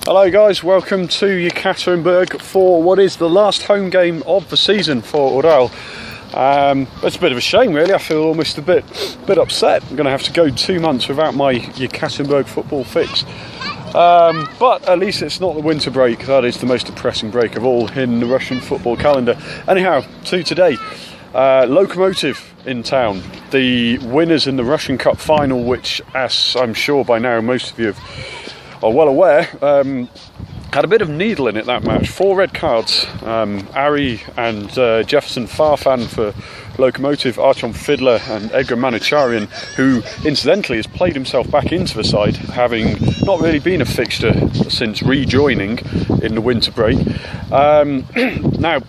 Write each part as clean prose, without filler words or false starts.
Hello guys, welcome to Ekaterinburg for what is the last home game of the season for Ural. It's a bit of a shame really. I feel almost a bit upset. I'm going to have to go 2 months without my Ekaterinburg football fix. But at least it's not the winter break. That is the most depressing break of all in the Russian football calendar. Anyhow, to today. Lokomotiv in town, the winners in the Russian Cup final, which, as I'm sure by now most of you are well aware, had a bit of needle in it, that match. 4 red cards. Ari and Jefferson Farfan for Lokomotiv, Artyom Fidler and Edgar Manacharian, who incidentally has played himself back into the side, having not really been a fixture since rejoining in the winter break. Now,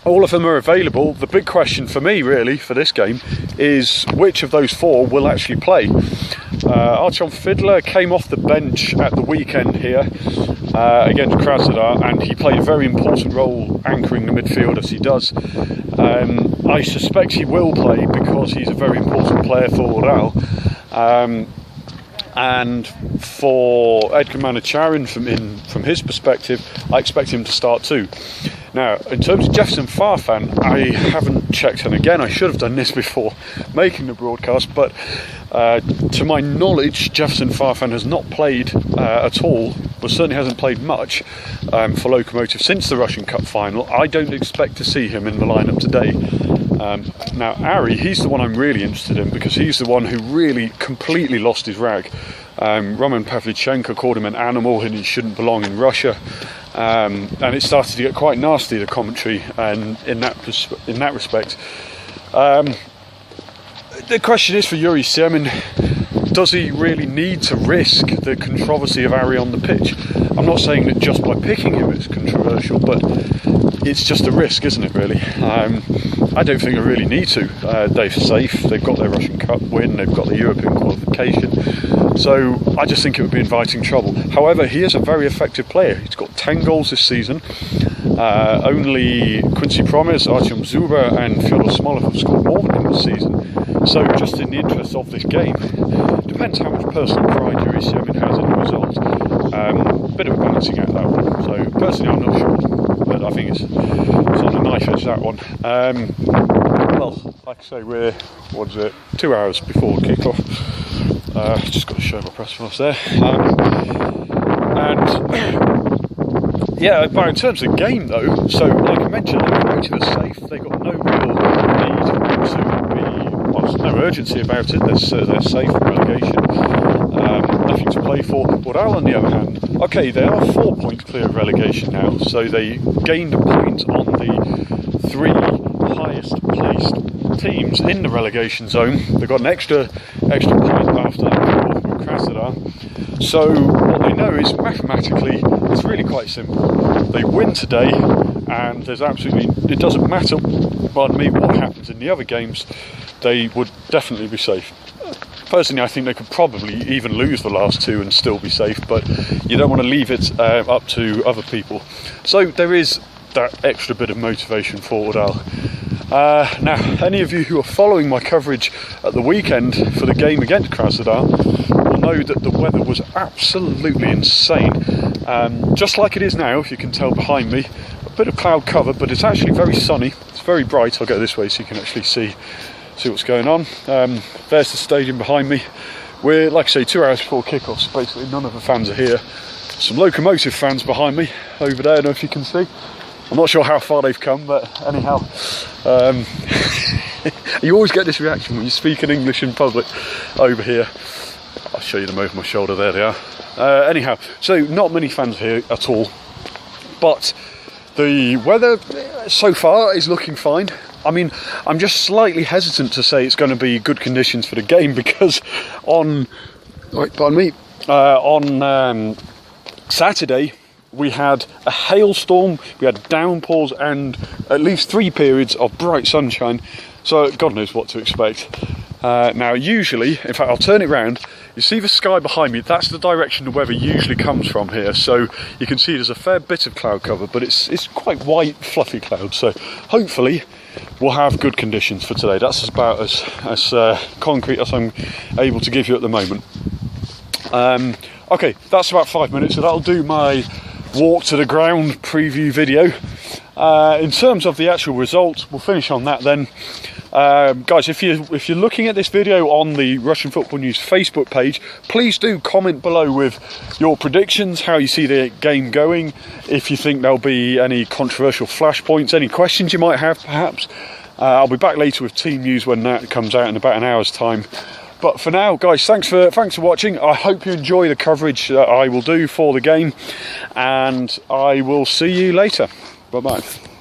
all of them are available. The big question for me, really, for this game is which of those 4 will actually play. Artyom Fidler came off the bench at the weekend here against Krasnodar, and he played a very important role anchoring the midfield as he does. I suspect he will play because he's a very important player for Ural. And for Edgar Manacharian, from his perspective, I expect him to start too. Now, in terms of Jefferson Farfan, I haven't checked, and again, I should have done this before making the broadcast, but to my knowledge, Jefferson Farfan has not played at all, or certainly hasn't played much for Lokomotiv since the Russian Cup final. I don't expect to see him in the lineup today. Now, Ari, he's the one I'm really interested in because he's the one who really completely lost his rag. Roman Pavlyuchenko called him an animal and he shouldn't belong in Russia. And it started to get quite nasty, the commentary, and in that respect. The question is for Yuri Semin, does he really need to risk the controversy of Ari on the pitch? I'm not saying that just by picking him it's controversial, but it's just a risk, isn't it, really? I don't think they really need to. They're safe, they've got their Russian Cup win, they've got the European qualification, so I just think it would be inviting trouble. However, he is a very effective player. He's got 10 goals this season. Only Quincy Promes, Artyom Zuba and Fyodor Smolov have scored more than him this season. So just in the interest of this game, depends how much personal pride Yuri Semin has in the result. Bit of a balancing act, that one. So personally I'm not sure, but I think it's on the knife edge, that one. Well, like I say, we're, 2 hours before kick-off. Just got to show my press pass there. Yeah, but in terms of game though, so like I mentioned, Lokomotiv are safe. They've got no real need to be, well, there's no urgency about it. They're safe from relegation. Nothing to play for. Ural, on the other hand, okay, they are 4 points clear of relegation now, so they gained a point on the 3 highest placed teams in the relegation zone. They've got an extra point after that with Krasnodar. So what they know is mathematically it's really quite simple. They win today, and there's absolutely, it doesn't matter, pardon me, what happens in the other games. They would definitely be safe. Personally, I think they could probably even lose the last 2 and still be safe, but you don't want to leave it up to other people. So there is that extra bit of motivation for Ural. Now, any of you who are following my coverage at the weekend for the game against Krasnodar will know that the weather was absolutely insane. Just like it is now, if you can tell behind me, a bit of cloud cover, but it's actually very sunny. It's very bright. I'll go this way so you can actually see what's going on. There's the stadium behind me. We're, like I say, 2 hours before kick-off, so basically none of the fans are here. Some Lokomotiv fans behind me over there, I don't know if you can see. I'm not sure how far they've come, but anyhow, you always get this reaction when you speak in English in public over here. I'll show you them over my shoulder, there they are. Anyhow, so not many fans here at all, but the weather so far is looking fine. I mean, I'm just slightly hesitant to say it's going to be good conditions for the game because on Saturday we had a hailstorm, we had downpours and at least 3 periods of bright sunshine, so God knows what to expect. Now usually, in fact I'll turn it round, you see the sky behind me, that's the direction the weather usually comes from here, so you can see there's a fair bit of cloud cover, but it's quite white fluffy clouds, so hopefully we'll have good conditions for today. That's about as concrete as I'm able to give you at the moment. Okay, that's about 5 minutes, so that'll do my walk to the ground preview video. In terms of the actual result, we'll finish on that then. Guys, if you're looking at this video on the Russian Football News Facebook page, please do comment below with your predictions, how you see the game going, if you think there'll be any controversial flashpoints, any questions you might have perhaps. I'll be back later with team news when that comes out in about an hour's time. But for now, guys, thanks for watching. I hope you enjoy the coverage that I will do for the game, and I will see you later. Bye-bye.